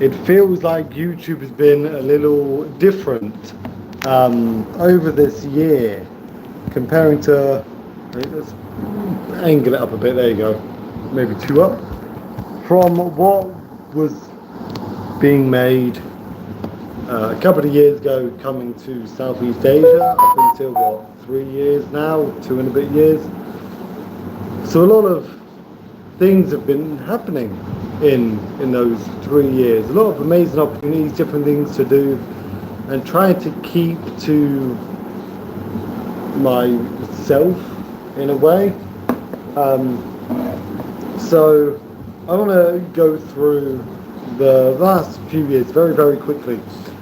it feels like YouTube has been a little different over this year comparing to, let's angle it up a bit, there you go, maybe 2 up, from what was being made a couple of years ago coming to Southeast Asia up until what, 3 years now, 2 and a bit years. So a lot of things have been happening in those 3 years. A lot of amazing opportunities, different things to do, and trying to keep to myself in a way. So I want to go through the last few years very, very quickly,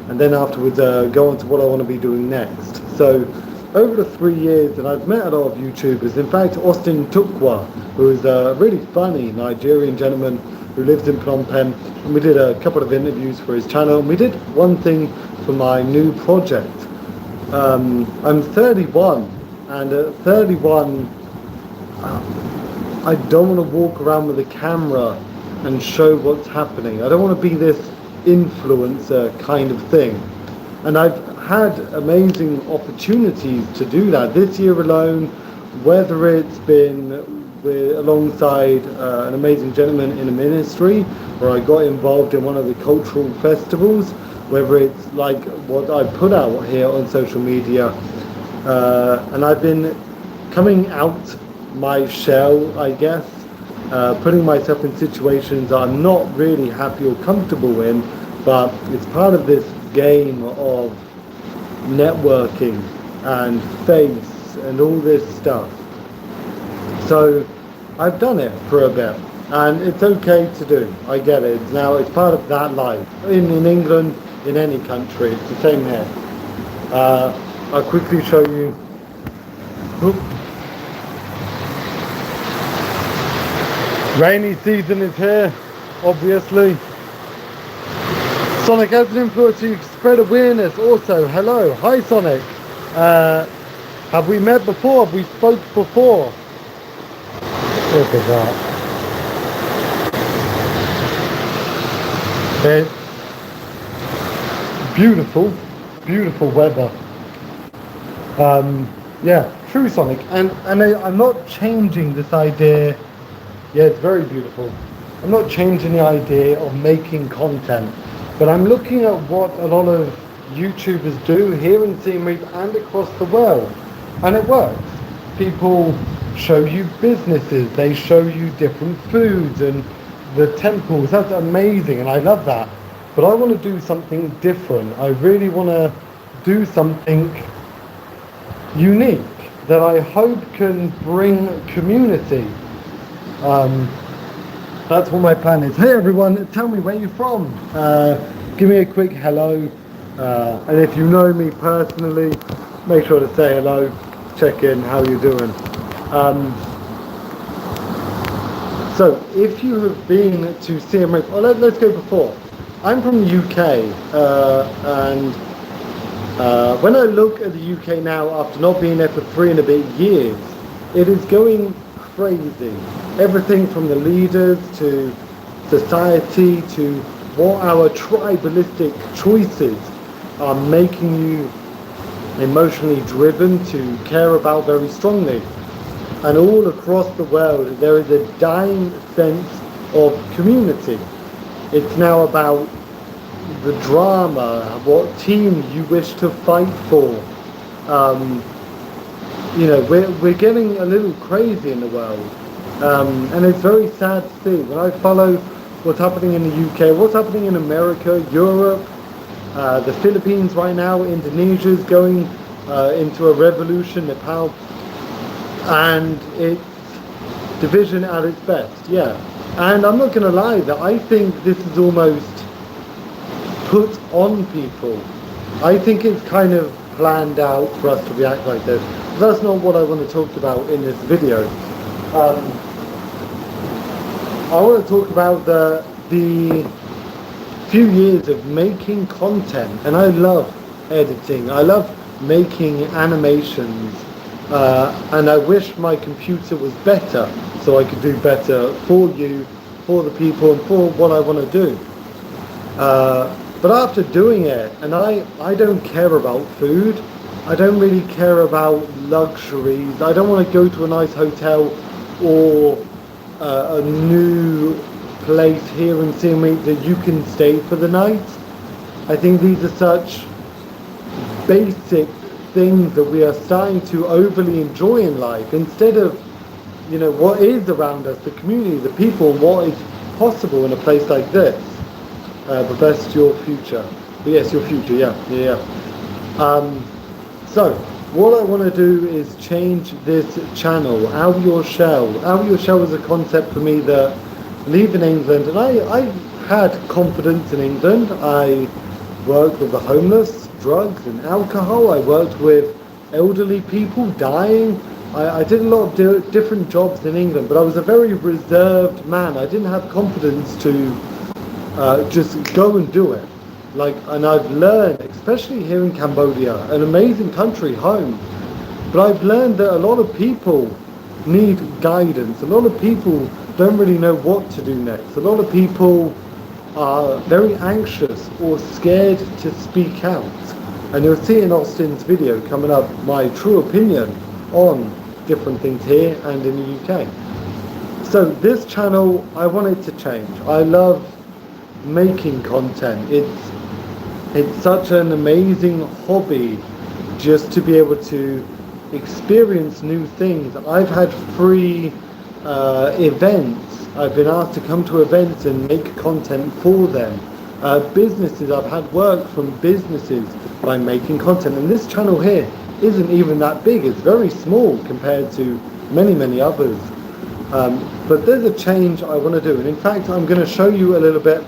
and then afterwards go on to what I want to be doing next. So over the 3 years, and I've met a lot of YouTubers. In fact, Austin Tukwa, who is a really funny Nigerian gentleman who lives in Phnom Penh, and we did a couple of interviews for his channel, and we did one thing for my new project. I'm 31, and at 31, I don't want to walk around with a camera and show what's happening. I don't want to be this influencer kind of thing. And I've had amazing opportunities to do that this year alone, whether it's been alongside an amazing gentleman in a ministry, where I got involved in one of the cultural festivals, whether it's like what I put out here on social media, and I've been coming out my shell, I guess, putting myself in situations I'm not really happy or comfortable in, but it's part of this game of networking and face and all this stuff. So I've done it for a bit, and it's okay to do. I get it. Now it's part of that life. In England, in any country, it's the same here. I'll quickly show you. Rainy season is here, obviously. Sonic has an influence to spread awareness also. Hello. Hi, Sonic. Have we met before? Have we spoke before? Look at that. It's beautiful, beautiful weather. Yeah, true, Sonic. And I'm not changing this idea. Yeah, it's very beautiful. I'm not changing the idea of making content, but I'm looking at what a lot of YouTubers do here in Siem Reap and across the world, and it works. People show you businesses, they show you different foods and the temples. That's amazing, and I love that. But I want to do something different. I really want to do something unique that I hope can bring community. That's what my plan is. Hey everyone, tell me where you're from. Give me a quick hello. And if you know me personally, make sure to say hello, check in, how you're doing. So if you have been to Siem Reap, well, let's go before. I'm from the UK, and when I look at the UK now, after not being there for 3 and a bit years, it is going crazy. Everything from the leaders to society to what our tribalistic choices are making you emotionally driven to care about very strongly. And all across the world there is a dying sense of community. It's now about the drama, what team you wish to fight for. You know, we're getting a little crazy in the world, and it's very sad to see. When I follow what's happening in the UK, what's happening in America, Europe, the Philippines right now, Indonesia's going into a revolution, Nepal, and it's division at its best, yeah. And I'm not going to lie, that I think this is almost put on people. I think it's kind of planned out for us to react like this. But that's not what I want to talk about in this video. I want to talk about the few years of making content, and I love editing. I love making animations, and I wish my computer was better so I could do better for you, for the people, and for what I want to do. But after doing it, and I don't care about food, I don't really care about luxuries, I don't want to go to a nice hotel or a new place here in Sydney that you can stay for the night. I think these are such basic things that we are starting to overly enjoy in life instead of, what is around us, the community, the people, and what is possible in a place like this. But that's your future. But yes, your future, yeah. So, what I want to do is change this channel, Out of Your Shell. Out of Your Shell was a concept for me that leaving England, and I had confidence in England. I worked with the homeless, drugs and alcohol. I worked with elderly people dying. I did a lot of different jobs in England, but I was a very reserved man. I didn't have confidence to just go and do it. And I've learned, especially here in Cambodia, an amazing country, home, but I've learned that a lot of people need guidance. A lot of people don't really know what to do next. A lot of people are very anxious or scared to speak out. And you'll see in Austin's video coming up my true opinion on different things here and in the UK. So this channel, I want it to change. I love making content. It's such an amazing hobby just to be able to experience new things. I've had free events. I've been asked to come to events and make content for them. Businesses, I've had work from businesses by making content. And this channel here isn't even that big. It's very small compared to many others. But there's a change I want to do. And in fact, I'm going to show you a little bit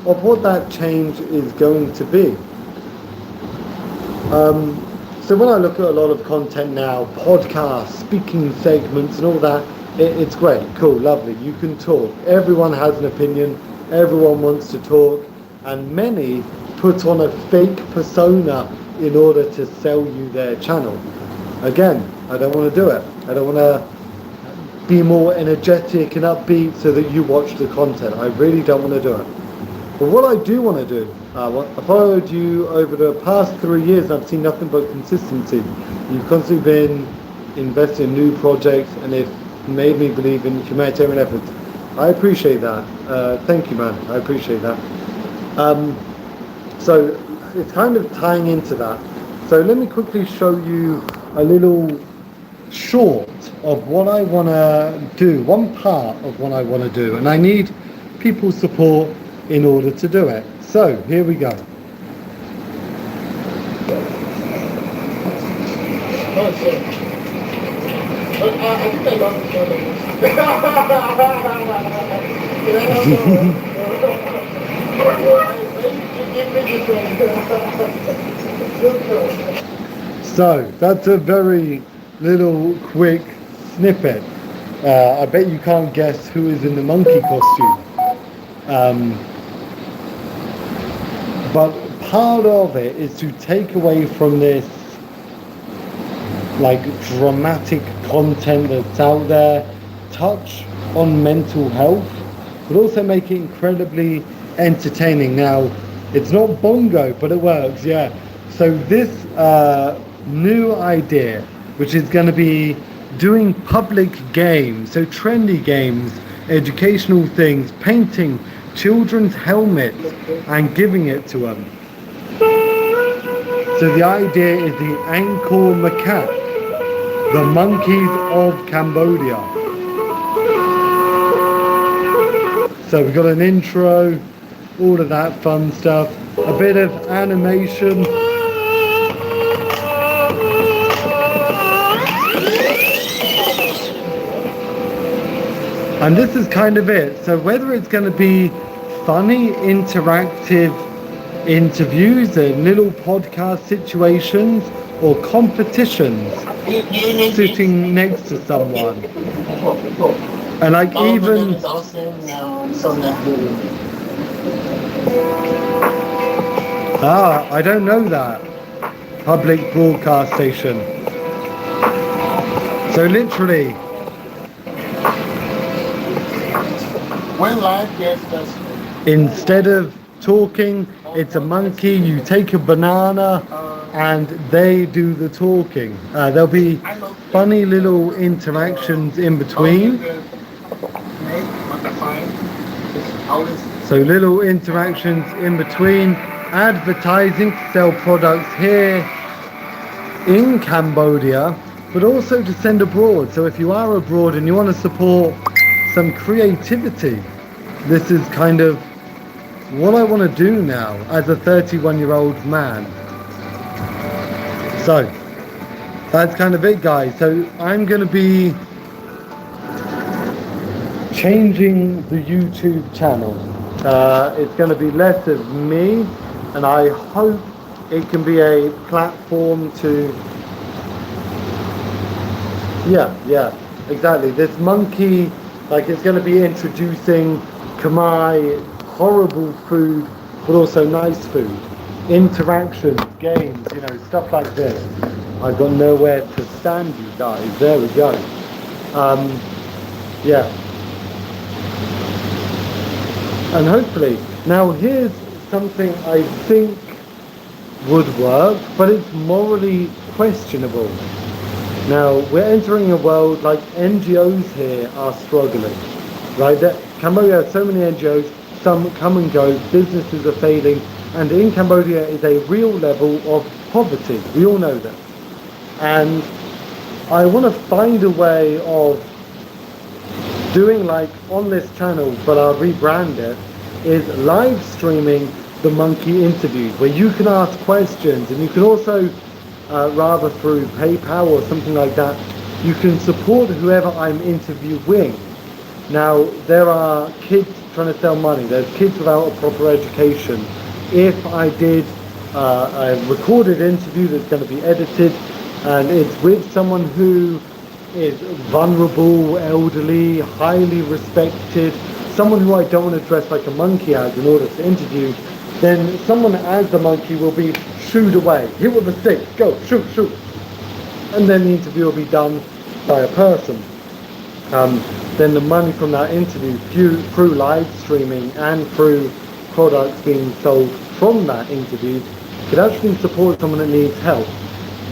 of what that change is going to be. So when I look at a lot of content now, podcasts, speaking segments and all that, it's great, cool, lovely, you can talk. Everyone has an opinion, everyone wants to talk, and many put on a fake persona in order to sell you their channel. Again, I don't want to do it. I don't want to be more energetic and upbeat so that you watch the content. I really don't want to do it. But what I do want to do, I followed you over the past 3 years and I've seen nothing but consistency. You've constantly been investing in new projects and it's made me believe in humanitarian efforts. I appreciate that. Thank you, man. I appreciate that. So it's kind of tying into that. So let me quickly show you a little short of what I want to do, one part of what I want to do, and I need people's support in order to do it. So here we go. So that's a very little quick snippet. I bet you can't guess who is in the monkey costume. But part of it is to take away from this dramatic content that's out there, touch on mental health, but also make it incredibly entertaining. Now, it's not bongo, but it works, yeah. So this new idea, which is going to be doing public games, so trendy games, educational things, painting children's helmets and giving it to them. So the idea is the Arkoun macaque, the monkeys of Cambodia. So we've got an intro, all of that fun stuff, a bit of animation. And this is kind of it. So whether it's going to be funny, interactive interviews and little podcast situations or competitions, sitting next to someone. And even... I don't know that. Public broadcast station. So literally... Instead of talking. It's a monkey. You take a banana, and they do the talking. There'll be funny little interactions in between. So little interactions in between. Advertising to sell products here in Cambodia, but also to send abroad. So if you are abroad and you want to support some creativity, this is kind of what I want to do now as a 31-year-old man. So that's kind of it, guys. So I'm going to be changing the YouTube channel. It's going to be less of me, and I hope it can be a platform to, yeah, exactly. This monkey, like, it's going to be introducing Khmer, horrible food, but also nice food, interactions, games, you know, stuff like this. I've got nowhere to stand, you guys. There we go. Yeah. And hopefully, now here's something I think would work, but it's morally questionable. Now, we're entering a world like NGOs here are struggling, right? Cambodia has so many NGOs, some come and go, businesses are failing, and in Cambodia is a real level of poverty. We all know that. And I want to find a way of doing, like on this channel, but I'll rebrand it, is live streaming the monkey interviews, where you can ask questions, and you can also, rather through PayPal or something like that, you can support whoever I'm interviewing. Now, there are kids trying to sell money, there's kids without a proper education. If I did a recorded interview that's going to be edited, and it's with someone who is vulnerable, elderly, highly respected, someone who I don't want to dress like a monkey as in order to interview, then someone as the monkey will be shooed away. Hit with a stick, go, shoot, shoot. And then the interview will be done by a person. Then the money from that interview through live streaming and through products being sold from that interview could actually support someone that needs help.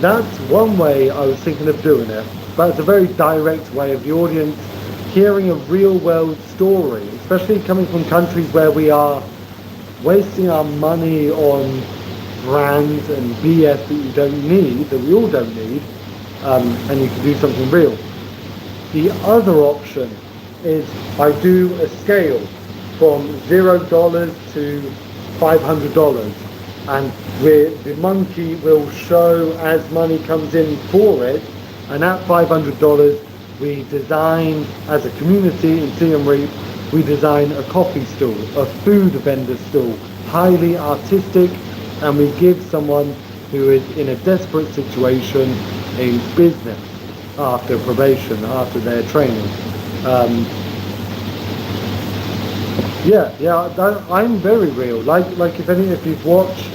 That's one way I was thinking of doing it, but it's a very direct way of the audience hearing a real world story, especially coming from countries where we are wasting our money on brands and BS that you don't need, that we all don't need, and you can do something real. The other option is I do a scale from $0 to $500, and where the monkey will show as money comes in for it, and at $500 we design, as a community in Siem Reap, we design a coffee stall, a food vendor stall, highly artistic, and we give someone who is in a desperate situation a business after probation, after their training. I'm very real. Like if you've watched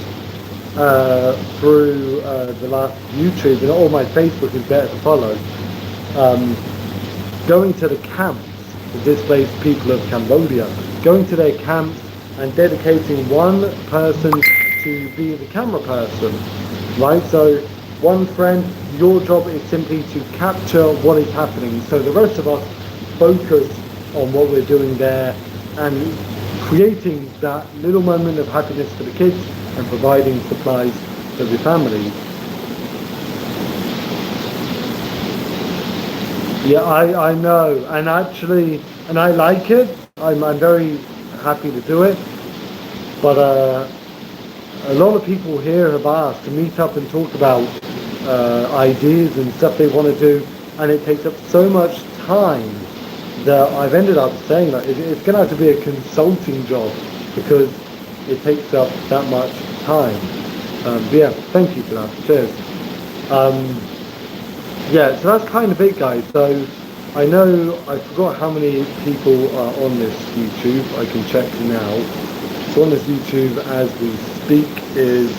through the last YouTube, and all my Facebook is better to follow. Going to the camps, the displaced people of Cambodia, going to their camps and dedicating one person to be the camera person, right? So one friend, your job is simply to capture what is happening, so the rest of us focus on what we're doing there and creating that little moment of happiness for the kids and providing supplies for the families. Yeah, I know, and actually, and I like it. I'm very happy to do it, but a lot of people here have asked to meet up and talk about ideas and stuff they want to do, and it takes up so much time that I've ended up saying that it's going to have to be a consulting job because it takes up that much time. But yeah, thank you for that. Cheers. Yeah, so that's kind of it, guys. So I know I forgot how many people are on this YouTube. I can check now. So on this YouTube as we speak is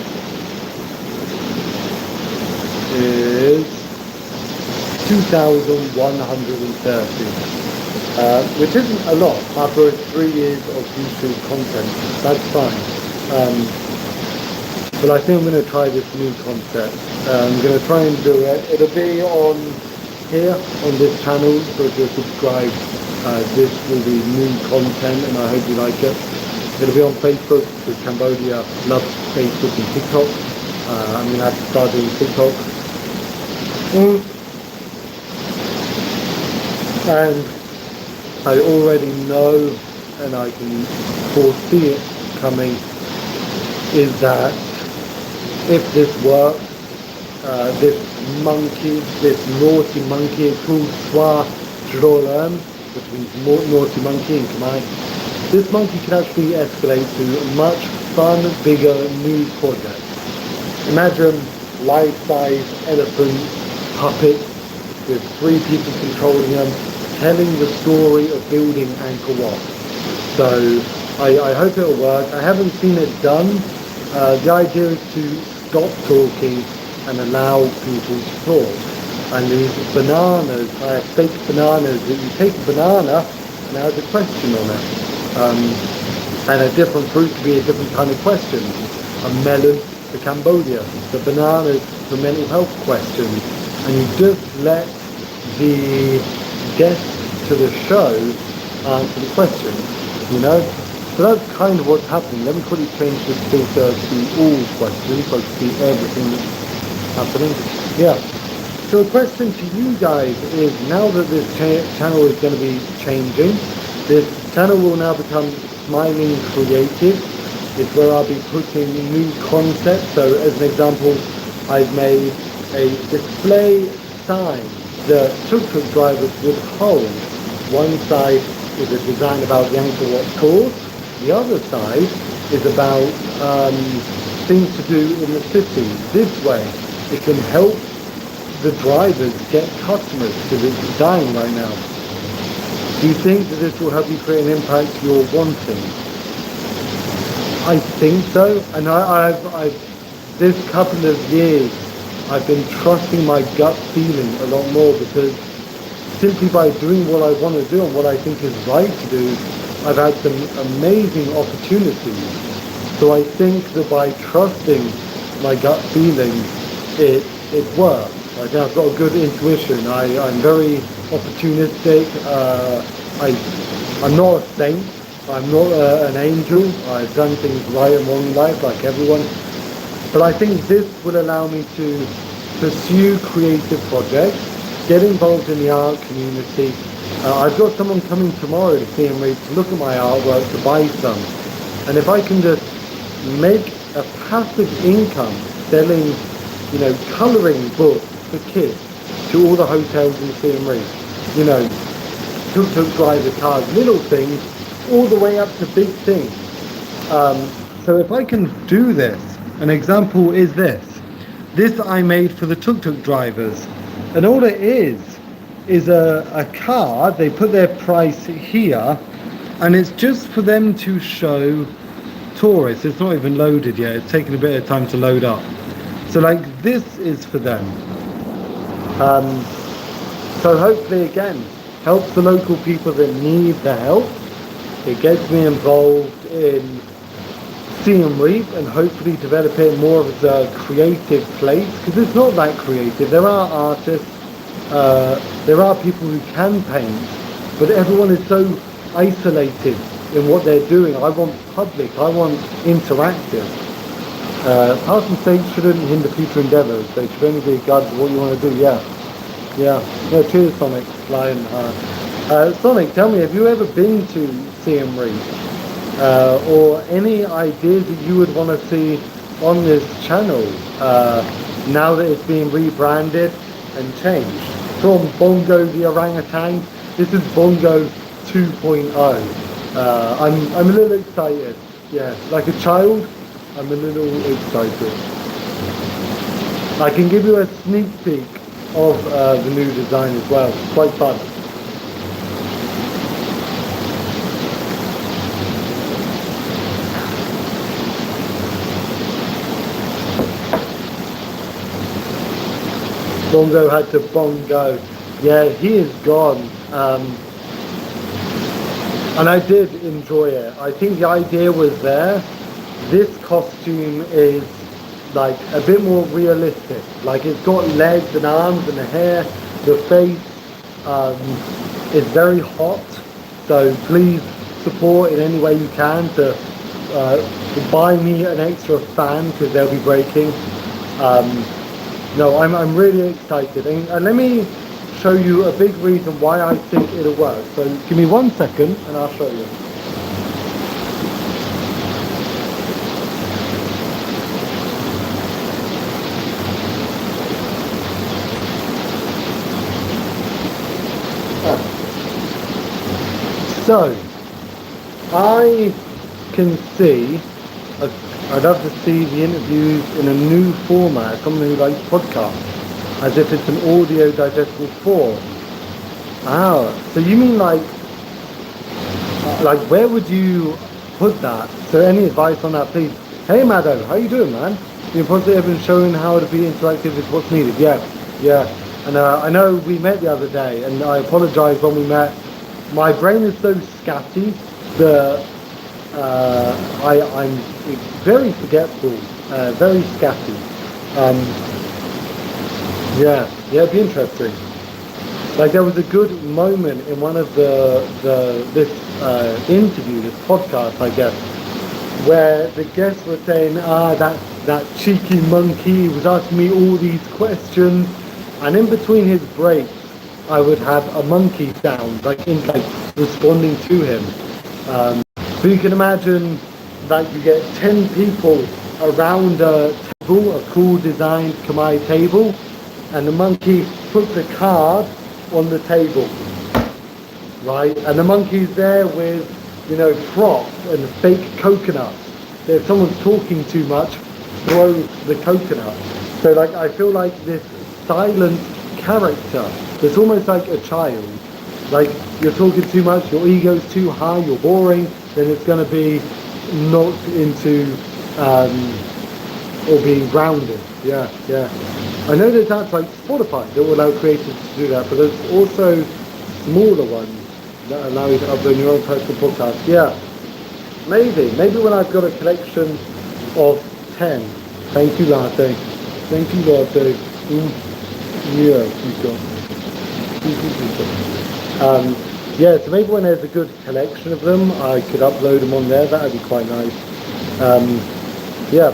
2,130, which isn't a lot after 3 years of YouTube content. That's fine. Um, but I think I'm going to try this new concept. I'm going to try and do it. It'll be on here, on this channel, so if you're subscribed, this will be new content and I hope you like it. It'll be on Facebook because Cambodia loves Facebook and TikTok. I'm going to have to start doing TikTok. And I already know, and I can foresee it coming, is that if this works, this monkey, this naughty monkey, it's called Swa Drolam, which means naughty monkey in Khmer. This monkey can actually escalate to much fun, bigger new projects. Imagine life-size elephant puppets with 3 people controlling them, telling the story of building Angkor Wat. So I hope it'll work. I haven't seen it done. The idea is to stop talking and allow people to talk. And these bananas, I have fake bananas, that you take a banana and it has a question on it. And a different fruit to be a different kind of question. A melon for Cambodia, the bananas for mental health questions. And you just let the guests to the show answer the question, you know? So that's kind of what's happening. Let me quickly change this filter to all questions so I can see everything that's happening. Yeah. So the question to you guys is, now that this channel is going to be changing, this channel will now become Smiling Creative. It's where I'll be putting new concepts. So as an example, I've made a display sign that tuk-tuk drivers would hold. One side is a design about the Angkor Wat course. The other side is about things to do in the city. This way, it can help the drivers get customers because it's dying right now. Do you think that this will help you create an impact you're wanting? I think so. And I've this couple of years, I've been trusting my gut feeling a lot more, because simply by doing what I want to do and what I think is right to do, I've had some amazing opportunities. So I think that by trusting my gut feeling, it works. I think I've got a good intuition. I'm very opportunistic. I'm not a saint. I'm not an angel. I've done things right and wrong in life like everyone. But I think this will allow me to pursue creative projects, get involved in the art community. I've got someone coming tomorrow to see and read, to look at my artwork, to buy some. And if I can just make a passive income selling, you know, colouring books for kids to all the hotels in Siem Reap, you know, tuk-tuk driver cars, little things, all the way up to big things. So if I can do this, an example is this. This I made for the tuk-tuk drivers. And all it is a car. They put their price here, and it's just for them to show tourists. It's not even loaded yet. It's taking a bit of time to load up. So like, this is for them. So hopefully, again, helps the local people that need the help. It gets me involved in Siem Reap and hopefully develop it more as a creative place, because it's not that creative. There are artists, there are people who can paint, but everyone is so isolated in what they're doing. I want public, I want interactive. Past mistakes shouldn't hinder future endeavours. They should only be guided to what you want to do. Yeah, cheers Sonic, flying hard. Sonic, tell me, have you ever been to Siem Reap? Or any ideas that you would want to see on this channel now that it's being rebranded and changed? From Bongo the Orangutan, this is Bongo 2.0. I'm a little excited. Yeah, like a child, I'm a little excited. I can give you a sneak peek of the new design as well. It's quite fun. Bongo had to bongo. Yeah, he is gone. And I did enjoy it. I think the idea was there, This costume is like a bit more realistic. Like it's got legs and arms and the hair, the face is very hot. So please support in any way you can to buy me an extra fan because they'll be breaking. No, I'm really excited. And let me show you a big reason why I think it'll work. So give me 1 second and I'll show you. So, I can see, I'd love to see the interviews in a new format, someone who likes podcasts, as if it's an audio digestible form. Ah, so you mean like where would you put that? So any advice on that, please? Hey Maddo, how you doing, man? You're positive and showing how to be interactive is what's needed. Yeah, yeah. And I know we met the other day, and I apologise when we met. My brain is so scatty that I'm very forgetful, very scatty. Yeah, it'd be interesting. Like there was a good moment in one of this interview, this podcast, I guess, where the guests were saying, that cheeky monkey was asking me all these questions, and in between his breaks, I would have a monkey sound, like responding to him. So you can imagine that you get 10 people around a table, a cool designed Khmer table, and the monkey puts a card on the table, right? And the monkey's there with, props and fake coconuts. If someone's talking too much, throw the coconut. So like, I feel like this silent character, it's almost like a child. Like you're talking too much, your ego's too high, you're boring, then it's going to be knocked into or being grounded. Yeah. I know there's apps like Spotify that will allow creators to do that, but there's also smaller ones that allow you to upload your own personal podcast. Yeah, maybe when I've got a collection of 10. Thank you, Latte. Thank you, Latte. Yeah, so maybe when there's a good collection of them, I could upload them on there. That would be quite nice. Yeah.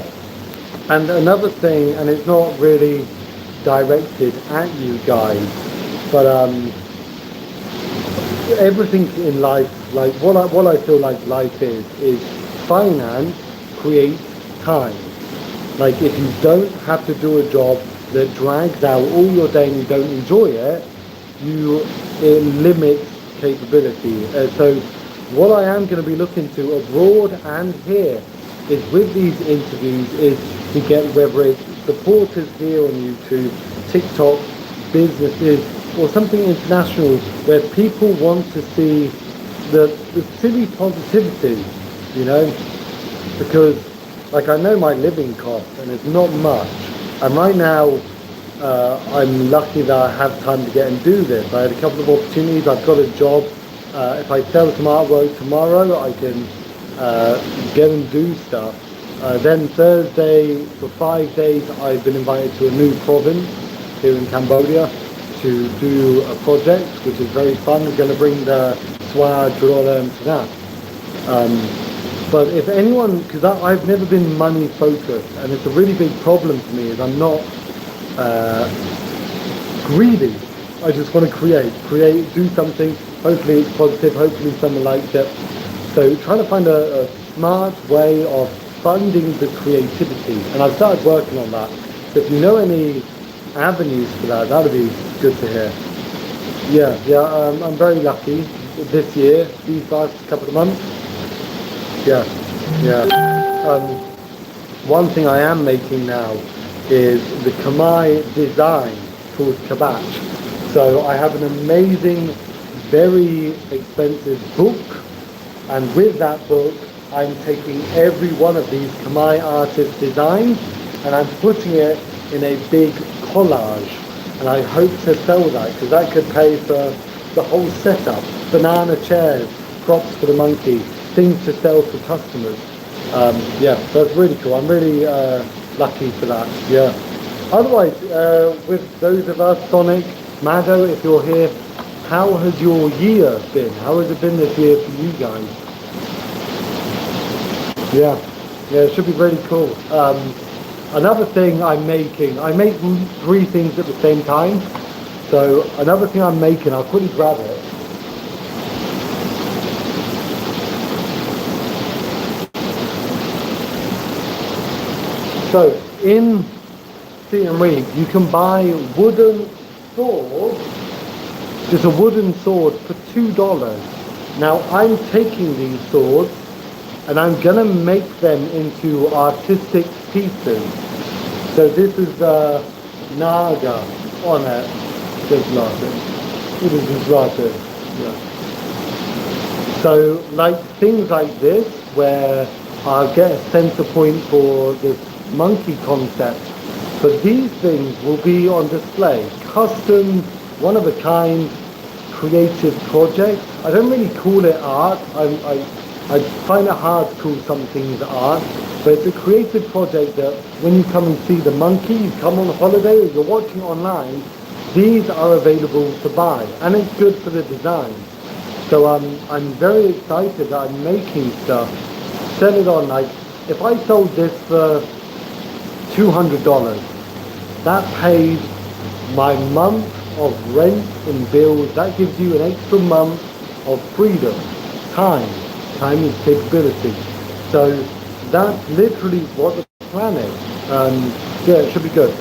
And another thing, and it's not really directed at you guys, but everything in life, like what I feel like life is finance creates time. Like if you don't have to do a job that drags out all your day and you don't enjoy it, it limits capability. So what I am going to be looking to abroad and here is with these interviews is to get, whether it's supporters here on YouTube, TikTok, businesses, or something international where people want to see the silly positivity, because like I know my living cost and it's not much, and right now I'm lucky that I have time to get and do this. I had a couple of opportunities. I've got a job. If I sell some artwork tomorrow, I can get and do stuff. Then Thursday, for 5 days, I've been invited to a new province here in Cambodia to do a project, which is very fun. We're going to bring the Swa Jorola to that. But if anyone, because I've never been money focused, and it's a really big problem for me, is I'm not greedy. I just want to create, do something. Hopefully it's positive, hopefully someone likes it. So trying to find a smart way of funding the creativity, and I've started working on that. So if you know any avenues for that, that would be good to hear. Yeah, I'm very lucky this year, these last couple of months. Yeah. One thing I am making now is the Khmer design called Kabach. So I have an amazing, very expensive book, and with that book I'm taking every one of these Khmer artist designs and I'm putting it in a big collage, and I hope to sell that because that could pay for the whole setup, banana chairs, props for the monkey, things to sell for customers. Yeah, that's really cool. I'm really lucky for that. Yeah. Otherwise, with those of us, Sonic, Mado, if you're here, how has your year been? How has it been this year for you guys? Yeah, yeah, it should be really cool. Another thing I make three things at the same time. So another thing I'm making, I'll quickly grab it. So in CME, you can buy wooden swords, just a wooden sword for $2. Now I'm taking these swords and I'm gonna make them into artistic pieces. So this is Naga on it. Just laughing. It is just laughing. Yeah. So like things like this where I'll get a center point for this monkey concept. But these things will be on display. Custom, one of a kind, creative project. I don't really call it art. I find it hard to call some things art, but it's a creative project that when you come and see the monkey, you come on holiday or you're watching online, these are available to buy, and it's good for the design. So I'm very excited that I'm making stuff, sell it on. Like if I sold this for $200, that pays my month of rent and bills. That gives you an extra month of freedom, time. Time is capability. So that's literally what the plan is. Yeah, it should be good.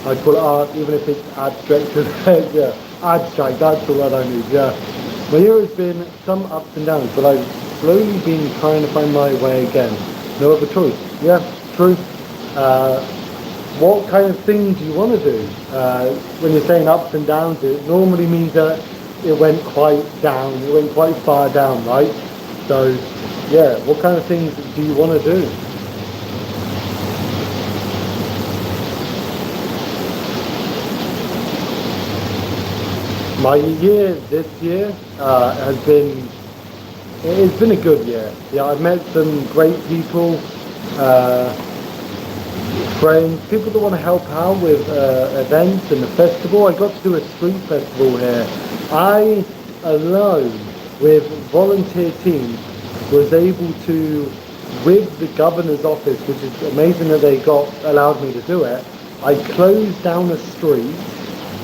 I call it art, even if it's abstract. Yeah, abstract. That's the word I need. Yeah. My year has been some ups and downs, but I've slowly been trying to find my way again. No other choice. Yeah, true. What kind of thing do you want to do? When you're saying ups and downs, it normally means that it went quite down. It went quite far down, right? So, yeah, what kind of things do you want to do? My year this year has been, it's been a good year. Yeah, I've met some great people, friends, people that want to help out with events and the festival. I got to do a street festival here. I alone, with volunteer teams, was able to, with the governor's office, which is amazing that they got allowed me to do it. I closed down a street.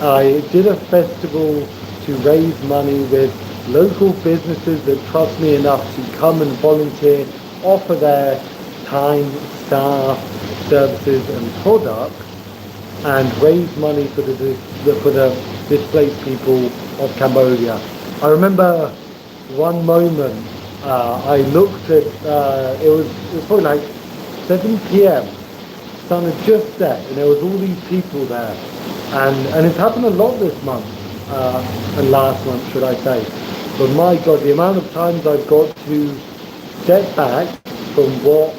I did a festival to raise money with local businesses that trust me enough to come and volunteer, offer their time, staff, services and products, and raise money for the displaced people of Cambodia. I remember one moment I looked at it was probably like 7 p.m. Sun had just set, and there was all these people there, and it's happened a lot this month and last month, should I say? But my God, the amount of times I've got to step back from what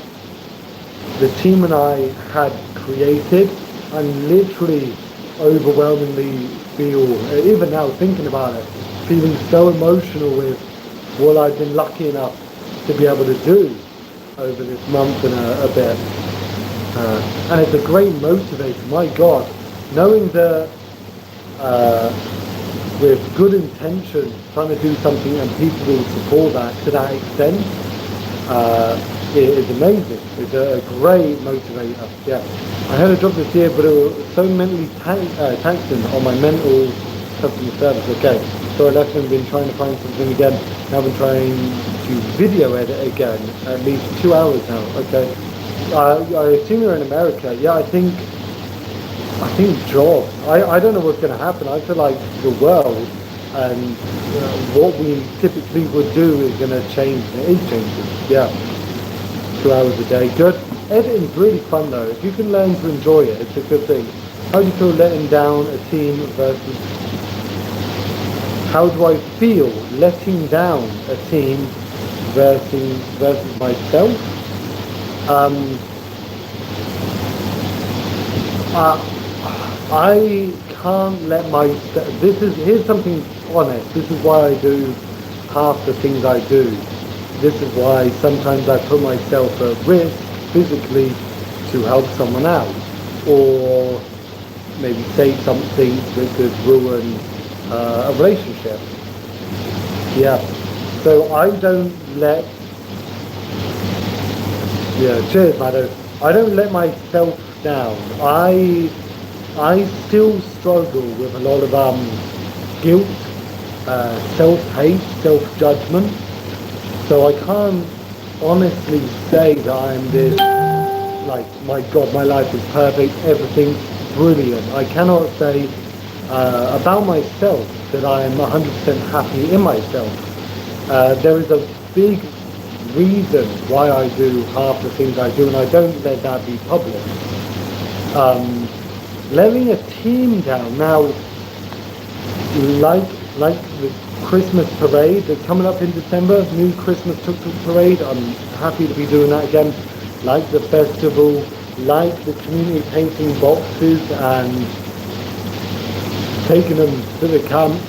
the team and I had created, and literally overwhelmingly feel, even now thinking about it, feeling so emotional with what I've been lucky enough to be able to do over this month and a bit. And it's a great motivator, my God, knowing that with good intention, trying to do something and people will support that to that extent, it is amazing. It's a great motivator. Yeah, I had a job this year, but it was so mentally taxing on my mental customer service. Okay, so I left and been trying to find something again. Now I've been trying to video edit again, at least 2 hours now. Okay, I assume you're in America. Yeah, I think jobs. I don't know what's going to happen. I feel like the world and what we typically would do is going to change. It is changing. Yeah. 2 hours a day. Good. Editing's really fun though. If you can learn to enjoy it, it's a good thing. How do you feel letting down a team versus... How do I feel letting down a team versus myself? I can't let here's something honest. This is why I do half the things I do. this is why sometimes I put myself at risk physically to help someone out, or maybe say something that could ruin a relationship. Yeah. So I don't let, yeah, cheers, Maddo. I don't let myself down. I still struggle with a lot of guilt, self-hate, self-judgment. So I can't honestly say that I'm this, like, my God, my life is perfect, everything's brilliant. I cannot say about myself that I am 100% happy in myself. There is a big reason why I do half the things I do, and I don't let that be public. Letting a team down now, like the Christmas parade that's coming up in December, new Christmas tuk-tuk parade. I'm happy to be doing that again. Like the festival, like the community painting boxes and taking them to the camps.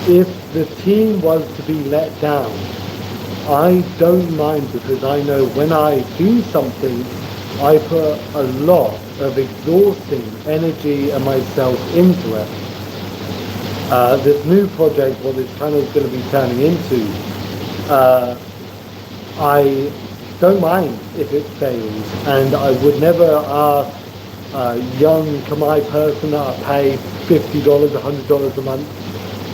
If the team was to be let down, I don't mind, because I know when I do something, I put a lot of exhausting energy and myself into it. This new project, what this channel is going to be turning into, I don't mind if it fails, and I would never ask a young Khmer person that I pay $50, $100 a month.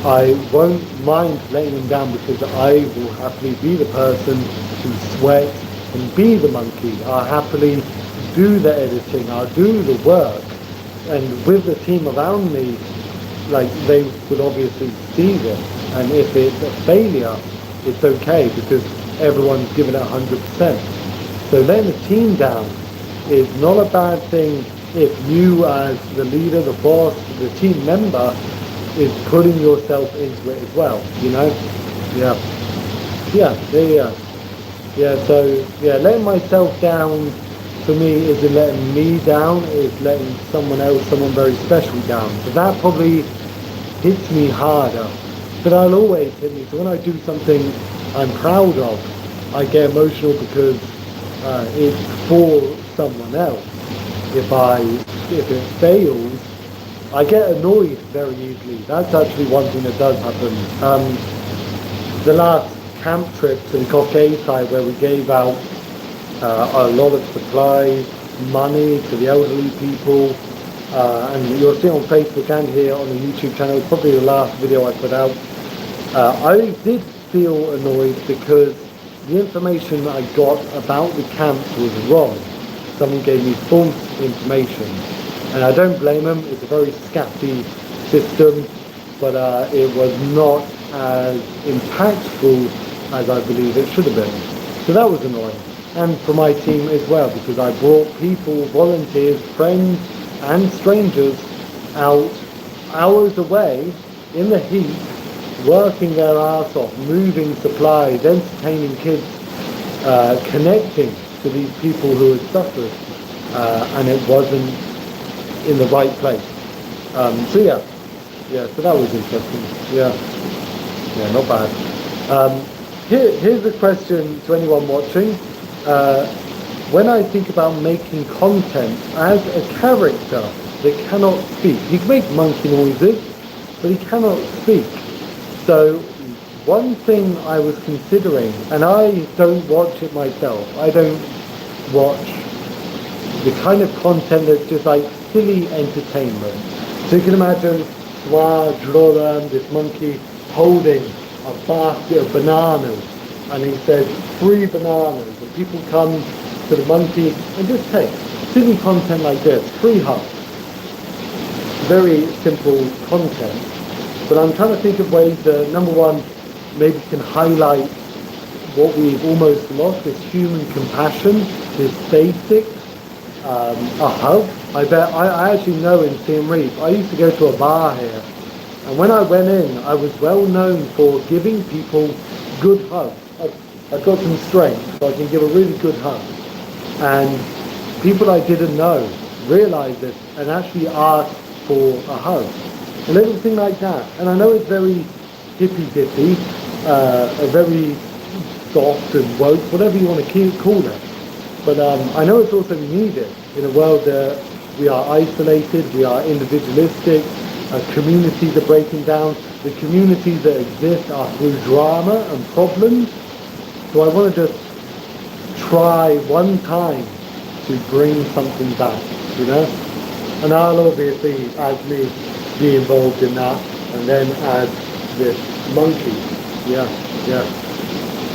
I won't mind letting them down, because I will happily be the person to sweat and be the monkey. I'll happily do the editing, I'll do the work, and with the team around me, like, they would obviously see this, and if it's a failure, it's okay, because everyone's given it 100%. So letting the team down is not a bad thing if you, as the leader, the boss, the team member, is putting yourself into it as well, you know? Yeah. So, yeah, letting myself down, for me, isn't letting me down, it's letting someone else, someone very special down. So that probably hits me harder, but I'll always hit me. So when I do something I'm proud of, I get emotional, because it's for someone else. If it fails, I get annoyed very easily. That's actually one thing that does happen. The last camp trip to the Cockay side, where we gave out a lot of supplies, money to the elderly people, and you'll see on Facebook and here on the YouTube channel, it's probably the last video I put out. I did feel annoyed because the information I got about the camps was wrong. Someone gave me false information, and I don't blame them. It's a very scatty system, but it was not as impactful as I believe it should have been. So that was annoying. And for my team as well, because I brought people, volunteers, friends and strangers out hours away in the heat, working their ass off, moving supplies, entertaining kids, connecting to these people who had suffered, and it wasn't in the right place. So that was interesting. Yeah, not bad. Here's a question to anyone watching. When I think about making content as a character that cannot speak, he can make monkey noises, but he cannot speak. So one thing I was considering, and I don't watch it myself, I don't watch the kind of content that's just like silly entertainment. So you can imagine this monkey holding a basket of bananas, and he says 3 bananas, and people come to the monkey and just take silly content like this, free hugs. Very simple content. But I'm trying to think of ways that, number one, maybe can highlight what we've almost lost, this human compassion, this basic, a hug. I actually know in Siem Reap, I used to go to a bar here, and when I went in, I was well known for giving people good hugs. I've got some strength, so I can give a really good hug. And people I didn't know realized it and actually asked for a hug. A little thing like that. And I know it's very hippy-dippy, a very soft and woke, whatever you want to call it. But I know it's also needed in a world that we are isolated, we are individualistic, communities are breaking down. The communities that exist are through drama and problems. So I want to just try one time to bring something back, you know? And I'll obviously, as me, be involved in that, and then add this monkey. Yeah, yeah.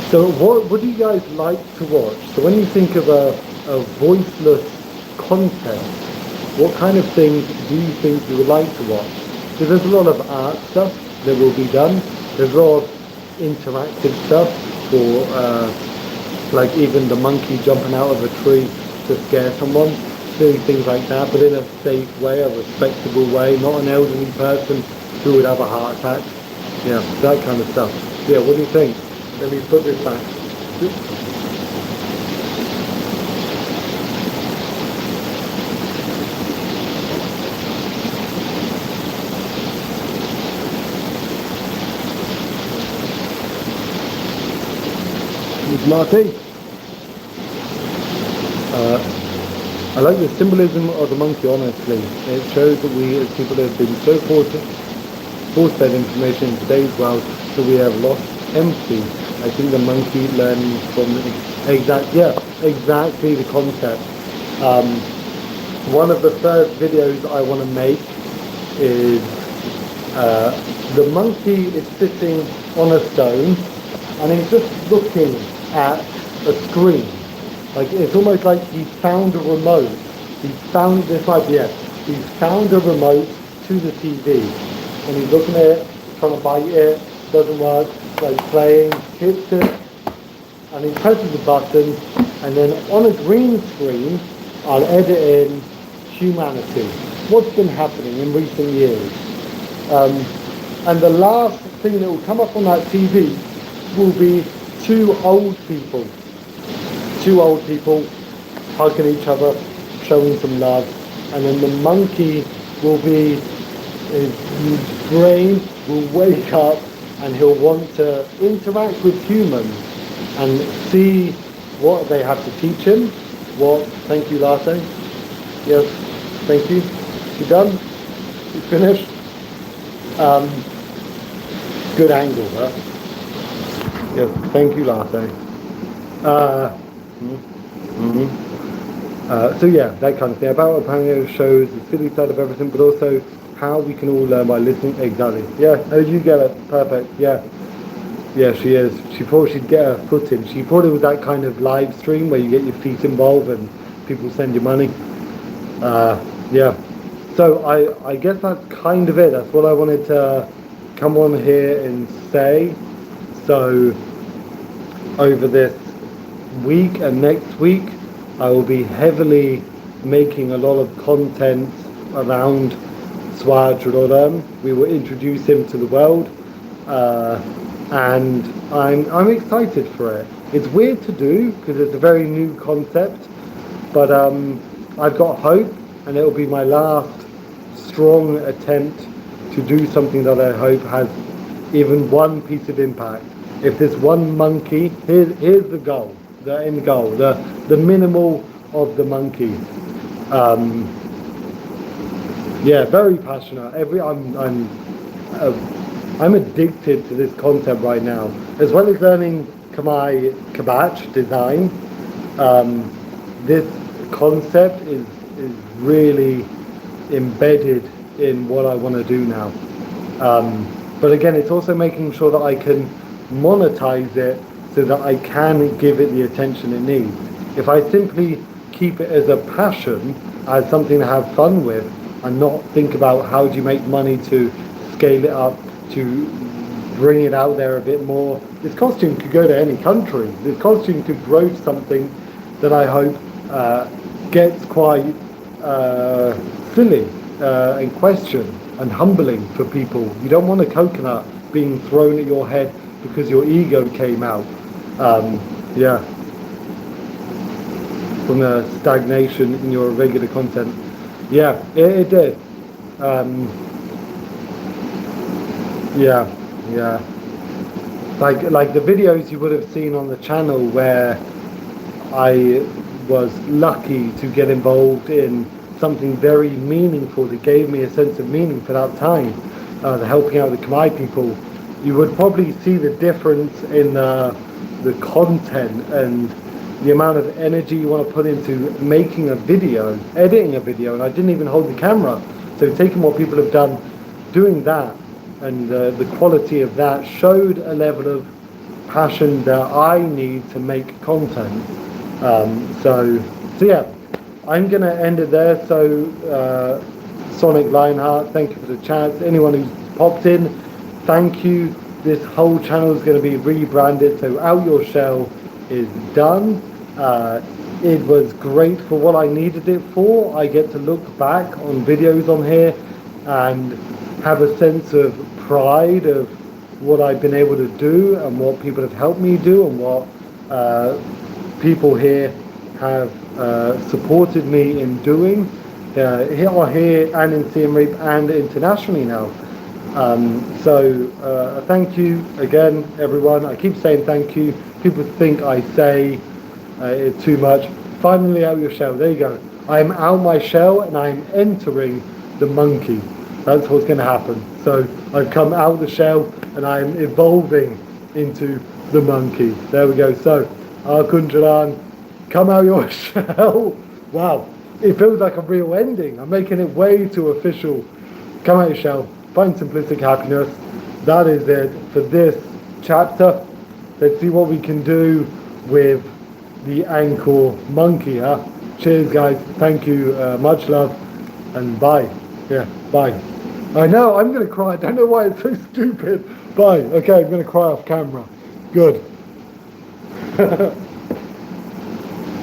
So what do you guys like to watch? So when you think of a voiceless content, what kind of things do you think you would like to watch? Because there's a lot of art stuff that will be done. There's a lot of interactive stuff for like even the monkey jumping out of a tree to scare someone, doing things like that, but in a safe way, a respectable way, not an elderly person who would have a heart attack. Yeah, that kind of stuff. Yeah, what do you think? Let me put this back. It's Marty. I like the symbolism of the monkey, honestly. It shows that we as people have been so force-fed information in today's world that we have lost empathy. I think the monkey learning from exactly the concept. One of the first videos I want to make is the monkey is sitting on a stone and he's just looking at a screen. Like it's almost like he found a remote. He found this idea. He found a remote to the TV, and he's looking at it, trying to bite it, doesn't work. Like playing, hits it, and he presses the button, and then on a green screen, I'll edit in humanity. What's been happening in recent years? And the last thing that will come up on that TV will be two old people hugging each other, showing some love, and then the monkey will be, his brain will wake up and he'll want to interact with humans and see what they have to teach him. Thank you, Latte. Yes, thank you. You done? You finished? Good angle, huh? Yes, thank you, Latte. So yeah, that kind of thing. About Arkoun shows the silly side of everything, but also how we can all learn by listening. Exactly. Yeah, oh, you get it. Perfect. Yeah. Yeah, she is. She thought she'd get her foot in. She thought it was that kind of live stream where you get your feet involved and people send you money. Yeah. So I guess that's kind of it. That's what I wanted to come on here and say. So over this week and next week, I will be heavily making a lot of content around Swaj Rodam. We will introduce him to the world, and I'm excited for it. It's weird to do because it's a very new concept, but I've got hope, and it will be my last strong attempt to do something that I hope has even one piece of impact. If this one monkey, here's the goal, the end goal, the minimal of the monkey. Yeah, very passionate. I'm addicted to this concept right now, as well as learning Khmer Kabach design. This concept is really embedded in what I want to do now. But again, it's also making sure that I can monetize it so that I can give it the attention it needs. If I simply keep it as a passion, as something to have fun with, and not think about how do you make money to scale it up, to bring it out there a bit more. This costume could go to any country. This costume could grow to something that I hope gets quite silly and question and humbling for people. You don't want a coconut being thrown at your head because your ego came out. Yeah. From the stagnation in your regular content. Yeah, it did. Yeah. like the videos you would have seen on the channel where I was lucky to get involved in something very meaningful that gave me a sense of meaning for that time, the helping out the Khmer people. You would probably see the difference in the content and the amount of energy you want to put into making a video, editing a video, and I didn't even hold the camera. So taking what people have done, doing that, and the quality of that showed a level of passion that I need to make content. So yeah, I'm going to end it there. So Sonic Lionheart, thank you for the chat. Anyone who's popped in, thank you. This whole channel is going to be rebranded, so Out Your Shell is done. It was great for what I needed it for. I get to look back on videos on here and have a sense of pride of what I've been able to do and what people have helped me do and what people here have supported me in doing here and in Siem Reap and internationally now. Thank you again, everyone. I keep saying thank you. People think I say it too much. Finally out your shell. There you go. I'm out my shell and I'm entering the monkey. That's what's going to happen. So I've come out the shell and I'm evolving into the monkey. There we go. So Arkoun, come out your shell. Wow. It feels like a real ending. I'm making it way too official. Come out your shell. Find simplistic happiness. That is it for this chapter. Let's see what we can do with the ankle monkey. Cheers, guys. Thank you. Much love. And bye. Yeah, bye. I know, I'm going to cry. I don't know why it's so stupid. Bye. Okay, I'm going to cry off camera. Good.